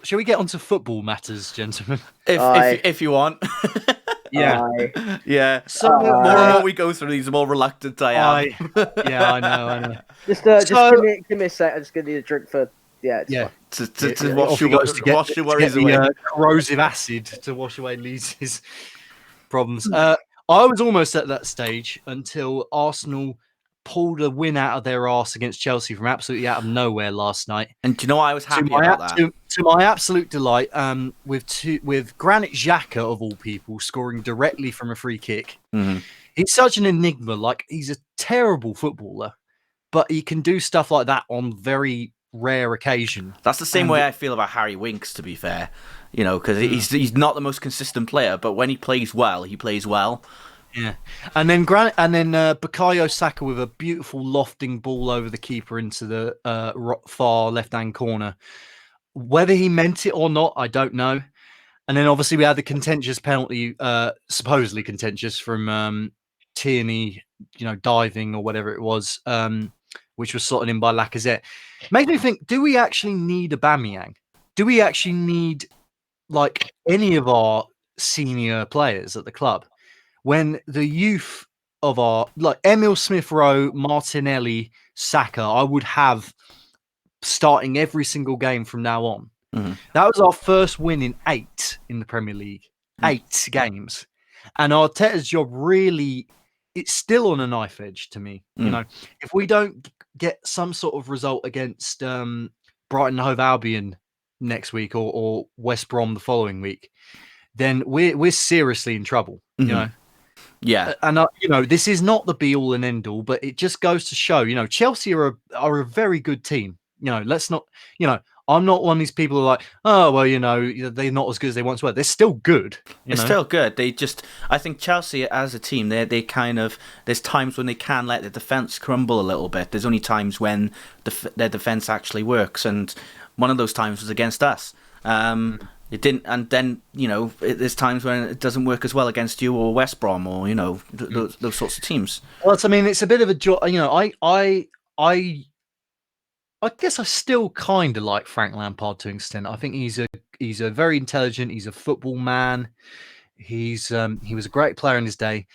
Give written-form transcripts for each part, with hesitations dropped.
shall we get onto football matters, gentlemen? If you want. Yeah. Yeah. So The more and more we go through these, the more reluctant I am. Yeah, I know. Just So- give me a sec. I'm just gonna need a drink for. Yeah, it's Yeah. fine. To wash Off he goes to get, wash your to worries get away. the corrosive acid to wash away Leeds' problems. I was almost at that stage until Arsenal pulled a win out of their arse against Chelsea from absolutely out of nowhere last night. And do you know why I was happy about that? To my absolute delight, with Granit Xhaka of all people scoring directly from a free kick. Mm-hmm. He's such an enigma. Like, he's a terrible footballer, but he can do stuff like that on very rare occasion. That's the same way I feel about Harry Winks, to be fair. You know, because he's not the most consistent player, but when he plays well, he plays well. Yeah, and then Bukayo Saka with a beautiful lofting ball over the keeper into the far left-hand corner. Whether he meant it or not, I don't know. And then obviously we had the contentious penalty, supposedly contentious, from Tierney, diving or whatever it was, which was slotted in by Lacazette. Made me think: do we actually need Aubameyang? Do we actually need like any of our senior players at the club? When the youth of our, like Emil Smith-Rowe, Martinelli, Saka, I would have starting every single game from now on. Mm-hmm. That was our first win in 8 in the Premier League. 8 games. And Arteta's job really, it's still on a knife edge to me. You know, if we don't get some sort of result against Brighton and Hove Albion next week or West Brom the following week, then we're seriously in trouble, you know. Yeah, and this is not the be all and end all, but it just goes to show, Chelsea are a very good team. Let's not, I'm not one of these people who are like, oh well, they're not as good as they once were. They're still good. They're still good. I think Chelsea as a team, they kind of, there's times when they can let the defense crumble a little bit. There's only times when their defense actually works, and one of those times was against us. It didn't, and then there's times when it doesn't work as well against you or West Brom or those sorts of teams. Well, it's a bit of a joy. I guess I still kind of like Frank Lampard to an extent. I think he's a very intelligent. He's a football man. He was a great player in his day,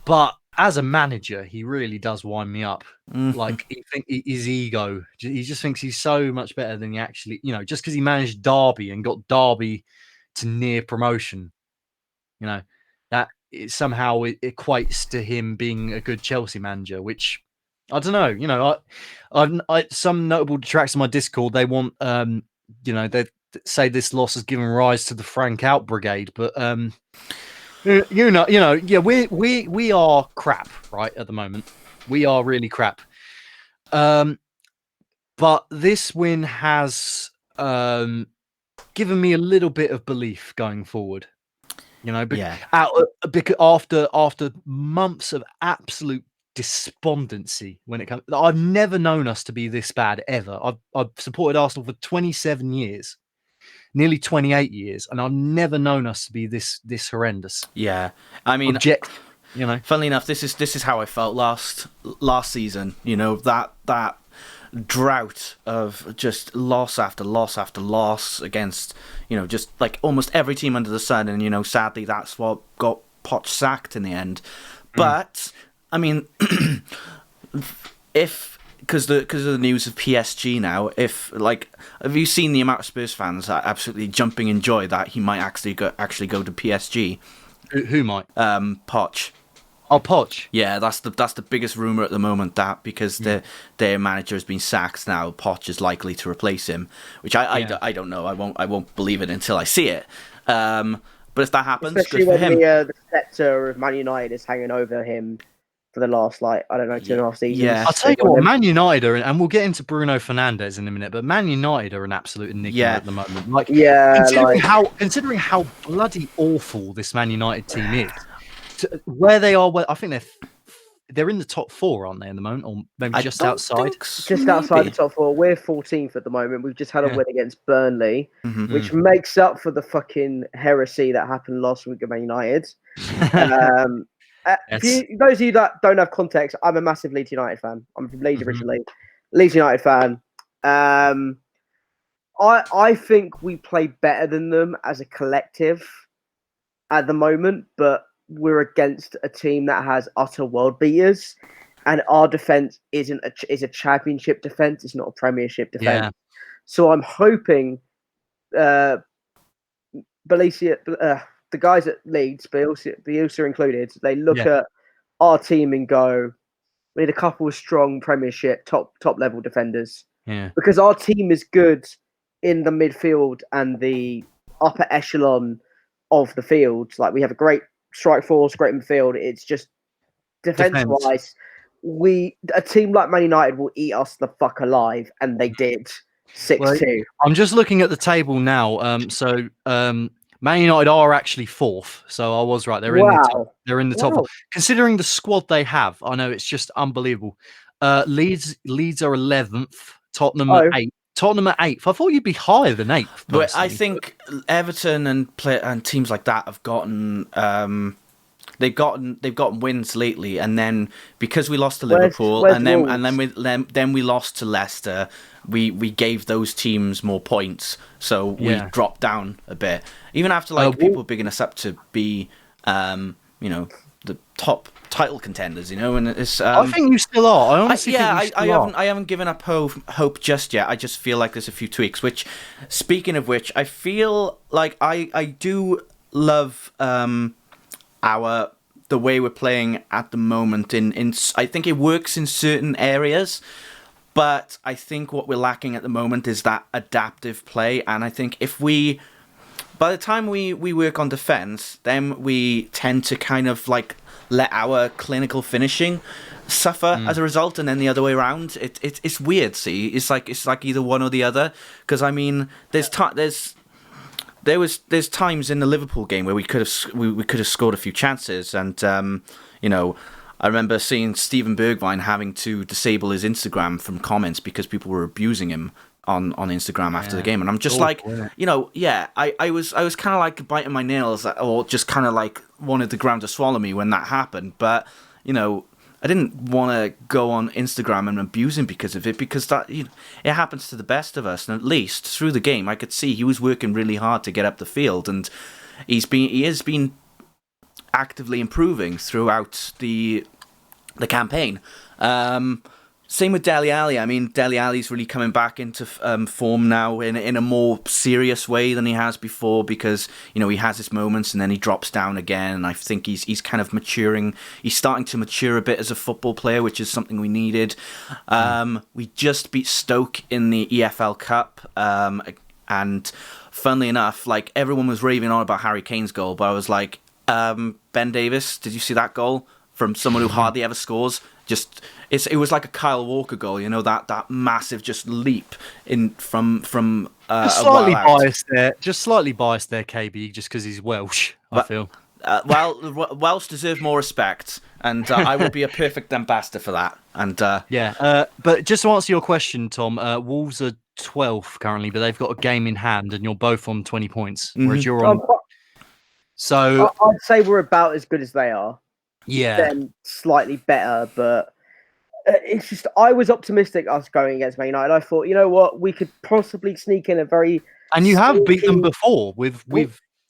but as a manager, he really does wind me up. Like, his ego, he just thinks he's so much better than he actually, just because he managed Derby and got Derby to near promotion, that somehow it equates to him being a good Chelsea manager, which I don't know. I some notable detractors on my Discord, they want, they say this loss has given rise to the Frank out brigade, but we are crap right at the moment. We are really crap. But this win has given me a little bit of belief going forward. Because after months of absolute despondency when it comes, I've never known us to be this bad ever. I've supported Arsenal for 27 years. Nearly 28 years, and I've never known us to be this horrendous. Yeah, I mean, funnily enough, this is how I felt last season. That drought of just loss after loss after loss against just like almost every team under the sun, and sadly that's what got Poch sacked in the end. But I mean, because of the news of PSG now, have you seen the amount of Spurs fans that absolutely jumping in joy that he might actually go to PSG? Who might? Poch. Oh, Poch. Yeah, that's the biggest rumor at the moment. That because their manager has been sacked now, Poch is likely to replace him. Which I don't know. I won't believe it until I see it. But if that happens, especially good for him. The scepter of Man United is hanging over him for the last 2.5 seasons. Yeah. I'll tell you what, Man United are, and we'll get into Bruno Fernandes in a minute, but Man United are an absolute enigma at the moment. Considering how bloody awful this Man United team is, where they are, I think they're in the top 4, aren't they, in the moment, or maybe just outside? Just outside the top 4. We're 14th at the moment. We've just had a win against Burnley, which makes up for the fucking heresy that happened last week at Man United. Those of you that don't have context, I'm a massive Leeds United fan. I'm from Leeds originally. Leeds United fan. I think we play better than them as a collective at the moment, but we're against a team that has utter world beaters, and our defense is a championship defense. It's not a Premiership defense. Yeah. So I'm hoping Bielsa, the guys at Leeds, Bielsa included, they look at our team and go, we need a couple of strong Premiership top level defenders. Yeah. Because our team is good in the midfield and the upper echelon of the field. Like, we have a great strike force, great midfield. It's just defense wise, a team like Man United will eat us the fuck alive, and they did 6-2. I'm just looking at the table now. Man United are actually fourth, so I was right. They're in the top. They're in the top four. Considering the squad they have, I know it's just unbelievable. Leeds are 11th. Tottenham at 8th. Tottenham at 8th. I thought you'd be higher than 8th. But I think Everton and teams like that have gotten they've gotten wins lately, and then because we lost to Liverpool, and then we lost to Leicester, we gave those teams more points, so we dropped down a bit. Even after people bigging us up to be the top title contenders, and it's. I think you still are. I honestly think you still are. I haven't given up hope just yet. I just feel like there's a few tweaks. Which, speaking of which, I feel like I do love the way we're playing at the moment. In I think it works in certain areas, but I think what we're lacking at the moment is that adaptive play. And I think by the time we work on defense, then we tend to kind of let our clinical finishing suffer as a result, and then the other way around. It's weird. See, it's like either one or the other. Because I mean, there's times in the Liverpool game where we could have scored a few chances, and I remember seeing Steven Bergwijn having to disable his Instagram from comments because people were abusing him on Instagram after the game, and I'm just I was kind of like biting my nails, or just kind of wanted the ground to swallow me when that happened, but I didn't want to go on Instagram and abuse him because of it, because that it happens to the best of us. And at least through the game, I could see he was working really hard to get up the field, and he has been actively improving throughout the campaign. Same with Dele Alli. I mean, Dele Alli's really coming back into form now in a more serious way than he has before, because he has his moments and then he drops down again. And I think he's kind of maturing. He's starting to mature a bit as a football player, which is something we needed. We just beat Stoke in the EFL Cup, and funnily enough, everyone was raving on about Harry Kane's goal, but I was like, Ben Davis, did you see that goal from someone who hardly ever scores? It was like a Kyle Walker goal, that massive just leap in from slightly biased there. Just slightly biased there, KB, just because he's Welsh. I feel. Welsh deserve more respect, and I would be a perfect ambassador for that. And but just to answer your question, Tom, Wolves are 12th currently, but they've got a game in hand, and you're both on 20 points, whereas you're on. So I'd say we're about as good as they are. Yeah, then slightly better, but it's just, I was optimistic us going against Man United. I thought, you know what, we could possibly sneak in a very. And you have beat them before with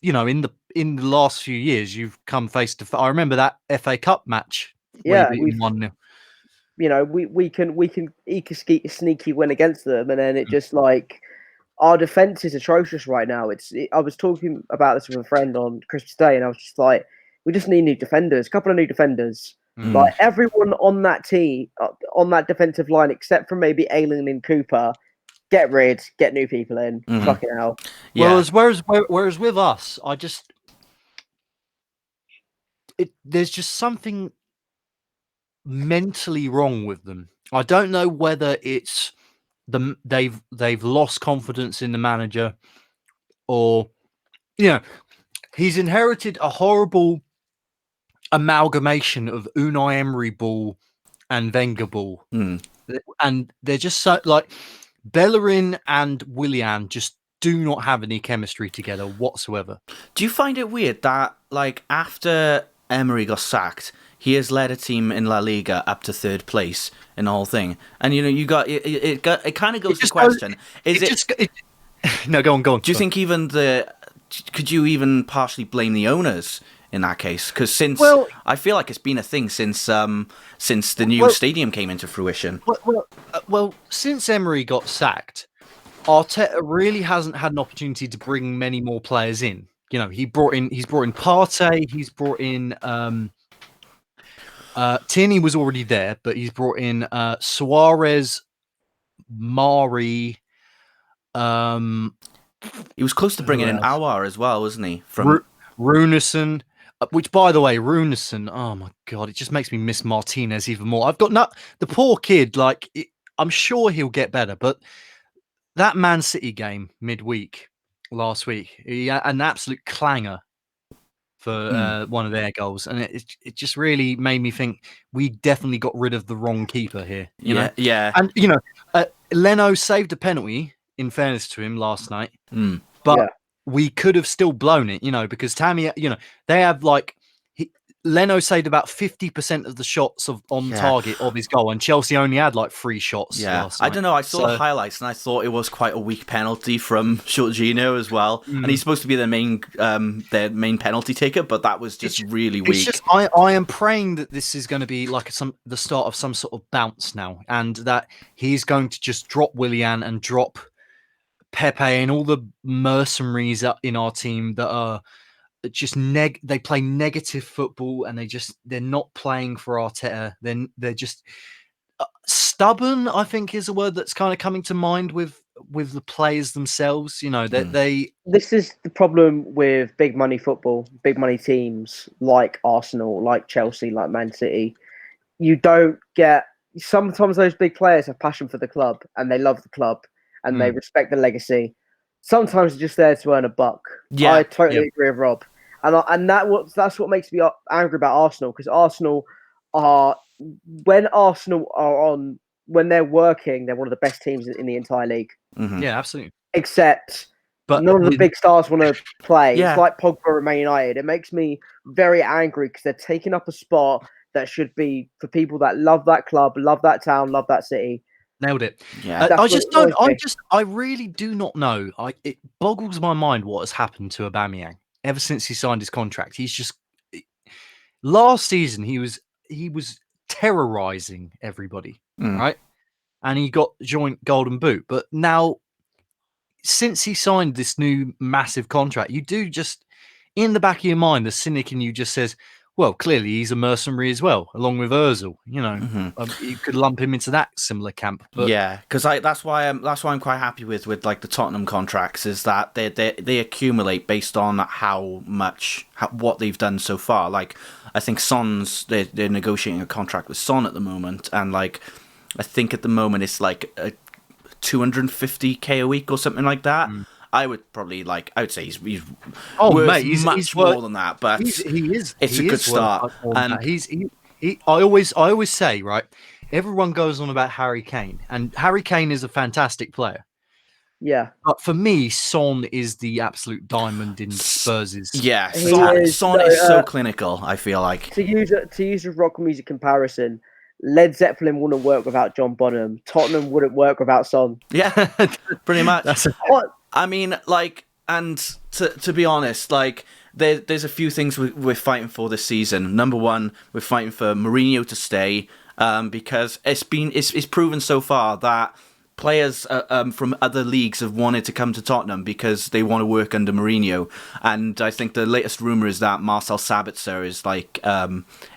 in the last few years you've come face to face. I remember that FA Cup match. Yeah, we've 1-0. We can eke a sneaky win against them, and then it just our defense is atrocious right now. I was talking about this with a friend on Christmas Day, and I was just like, we just need new defenders, a couple of new defenders. Everyone on that team, on that defensive line, except for maybe Ayling and Cooper, get new people in. Fucking hell. Yeah. Whereas with us, there's just something mentally wrong with them. I don't know whether it's they've lost confidence in the manager, or he's inherited a horrible amalgamation of Unai Emery ball and Wenger ball, and they're just so Bellerin and Willian just do not have any chemistry together whatsoever. Do you find it weird that after Emery got sacked, he has led a team in La Liga up to third place in the whole thing, and you got it kind of goes to the question: No, go on. Do you think could you even partially blame the owners in that case? Because I feel like it's been a thing since the new stadium came into fruition. Well, since Emery got sacked, Arteta really hasn't had an opportunity to bring many more players in. He's brought in Partey, he's brought in Tierney was already there, but he's brought in Suarez, Mari. He was close to bringing in Aouar as well, wasn't he? From Runason, which, by the way, Runason, oh my God, it just makes me miss Martinez even more. I've got the poor kid, I'm sure he'll get better, but that Man City game midweek last week, he had an absolute clanger for one of their goals, and it just really made me think we definitely got rid of the wrong keeper here. You know? And Leno saved a penalty, in fairness to him, last night, but we could have still blown it, because Tammy, they have Leno saved about 50% of the shots on target of his goal, and Chelsea only had 3 shots last night. I don't know. I saw the highlights, and I thought it was quite a weak penalty from Jorginho as well. And he's supposed to be their main penalty taker, but that was just really weak. It's just, I am praying that this is going to be the start of some sort of bounce now, and that he's going to just drop Willian and drop Pepe and all the mercenaries in our team that are just they play negative football, and they're not playing for Arteta. They're just stubborn, I think, is a word that's kind of coming to mind with the players themselves. This is the problem with big money football, big money teams like Arsenal, like Chelsea, like Man City. You don't get, sometimes those big players have passion for the club, and they love the club, and they respect the legacy. Sometimes they're just there to earn a buck. Yeah, I totally agree with Rob, and that's what makes me angry about Arsenal, because Arsenal are when they're working, they're one of the best teams in the entire league. Mm-hmm. Yeah, absolutely. Except, but none of the big stars want to play. Yeah. It's like Pogba at Man United. It makes me very angry because they're taking up a spot that should be for people that love that club, love that town, love that city. Nailed it. Yeah, I really do not know. It boggles my mind what has happened to Aubameyang ever since he signed his contract. He's just, last season he was terrorizing everybody, right? And he got joint golden boot. But now, since he signed this new massive contract, you do just, in the back of your mind, the cynic in you just says, well, clearly he's a mercenary as well, along with Ozil. You could lump him into that similar camp. But because that's why I'm quite happy with the Tottenham contracts, is that they accumulate based on what they've done so far. I think they're negotiating a contract with Son at the moment, and I think at the moment it's a 250k a week or something like that. I would say he's worth much more than that, but he is. It's a good start. And I always say, right, everyone goes on about Harry Kane, and Harry Kane is a fantastic player. Yeah, but for me, Son is the absolute diamond in Spurs'. Yeah, Son is so clinical. I feel like to use a rock music comparison, Led Zeppelin wouldn't work without John Bonham. Tottenham wouldn't work without Son. Yeah, pretty much. I mean, and to be honest, there's a few things we're fighting for this season. Number one, we're fighting for Mourinho to stay, because it's proven so far that players from other leagues have wanted to come to Tottenham because they want to work under Mourinho. And I think the latest rumor is that Marcel Sabitzer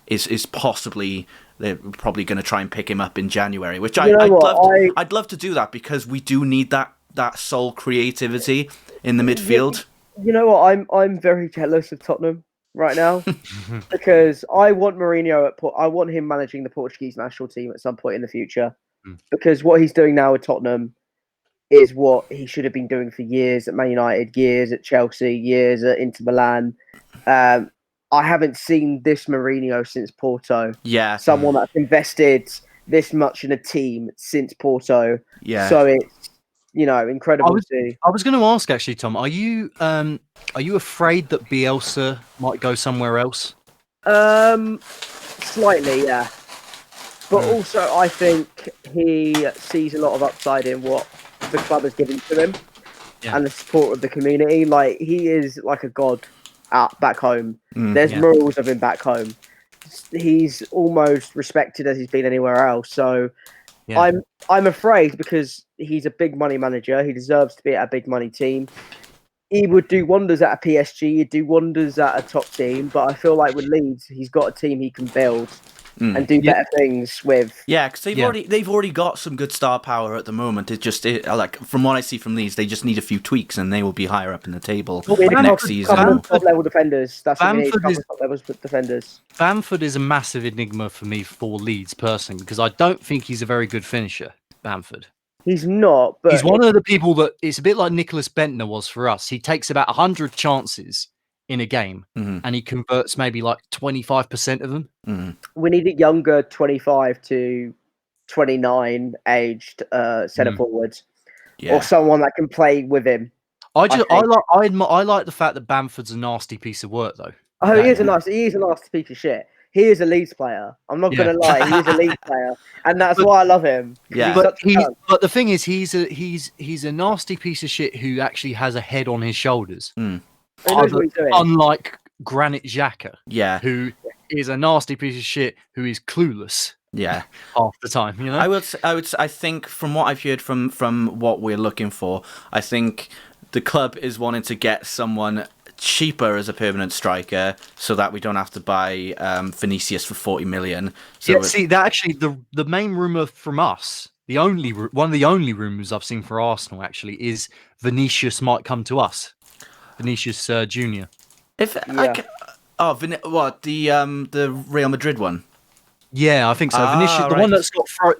is possibly, they're probably going to try and pick him up in January, which I'd love to do that, because we do need that sole creativity in the midfield. You know what? I'm very jealous of Tottenham right now, because I want Mourinho I want him managing the Portuguese national team at some point in the future, because what he's doing now with Tottenham is what he should have been doing for years at Man United, years at Chelsea, years at Inter Milan. I haven't seen this Mourinho since Porto. Yeah, someone that's invested this much in a team since Porto. Yeah, so it's incredible to see. I was going to ask, actually, Tom, are you afraid that Bielsa might go somewhere else? Slightly, yeah. But also, I think he sees a lot of upside in what the club has given to him. and the support of the community. Like, he is like a god back home. There's yeah. murals of him back home. He's almost respected as he's been anywhere else. So Yeah. I'm afraid, because he's a big money manager. He deserves to be at a big money team. He would do wonders at a PSG. He'd do wonders at a top team. But I feel like with Leeds, he's got a team he can build and do better things with. Yeah, because they've already got some good star power at the moment. It's just like from what I see from Leeds, they just need a few tweaks and they will be higher up in the table next season. Top level defenders. That's what we need. Bamford is Top level defenders. Bamford is a massive enigma for me for Leeds personally, because I don't think he's a very good finisher. Bamford. He's not, but He's one of the people that it's a bit like Nicholas Bentner was for us. He takes about 100 chances in a game and he converts maybe like 25% of them. We need a younger 25 to 29 aged centre forwards, or someone that can play with him. I like the fact that Bamford's a nasty piece of work though. Oh, he is a nasty piece of shit. He is a Leeds player. I'm not going to lie. He is a Leeds player, and that's why I love him. Yeah, but the thing is, he's a nasty piece of shit who actually has a head on his shoulders. He knows what he's doing. Unlike Granit Xhaka, who is a nasty piece of shit who is clueless. Yeah, half the time. You know, I think from what I've heard from what we're looking for, I think the club is wanting to get someone cheaper as a permanent striker, so that we don't have to buy Vinicius for 40 million. So see that actually the main rumor from us, one of the only rumors I've seen for Arsenal actually is Vinicius might come to us, Vinicius Junior. The Real Madrid one. Yeah, I think so. Vinicius,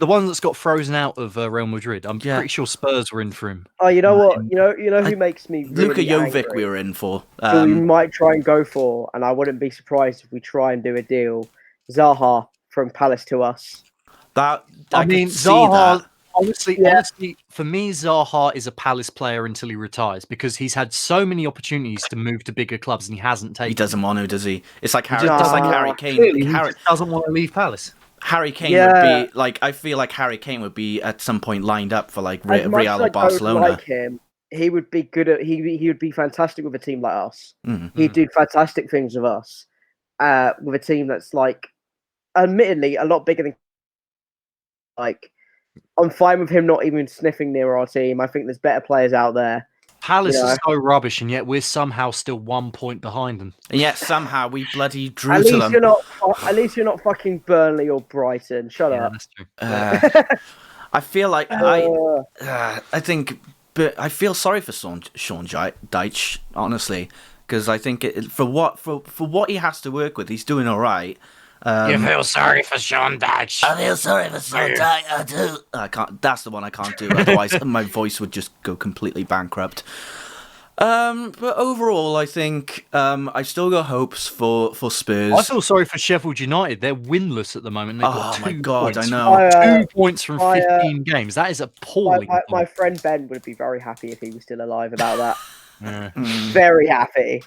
the one that's got frozen out of Real Madrid. I'm pretty sure Spurs were in for him. Oh, you know what? You know who makes me really Luka Jovic angry? we were in for. Who we might try and go for, and I wouldn't be surprised if we try and do a deal. Zaha from Palace to us. Zaha. Honestly, for me, Zaha is a Palace player until he retires, because he's had so many opportunities to move to bigger clubs and he hasn't taken. He doesn't want to, does he? It's like Harry Kane. Clearly, he just doesn't want to leave Palace. Harry Kane would be like. I feel like Harry Kane would be at some point lined up for like Real or Barcelona. Like him, he would be good at. He would be fantastic with a team like us. He'd do fantastic things with us. With a team that's like, admittedly, a lot bigger than. Like, I'm fine with him not even sniffing near our team. I think there's better players out there. Palace is so rubbish, and yet we're somehow still 1 point behind them. And yet somehow we bloody drew to them. At least you're not fucking Burnley or Brighton. Shut up. That's true. I feel like but I feel sorry for Sean Dyche, honestly, because I think for what he has to work with, he's doing all right. You feel sorry for Sean Dyche. I feel sorry for Sean Dyche. I do. I can't. That's the one I can't do. Otherwise, my voice would just go completely bankrupt. But overall, I think I still got hopes for Spurs. I feel sorry for Sheffield United. They're winless at the moment. They've got 2 points. I know. 2 points from 15 games. That is appalling. My friend Ben would be very happy if he was still alive about that. Very happy.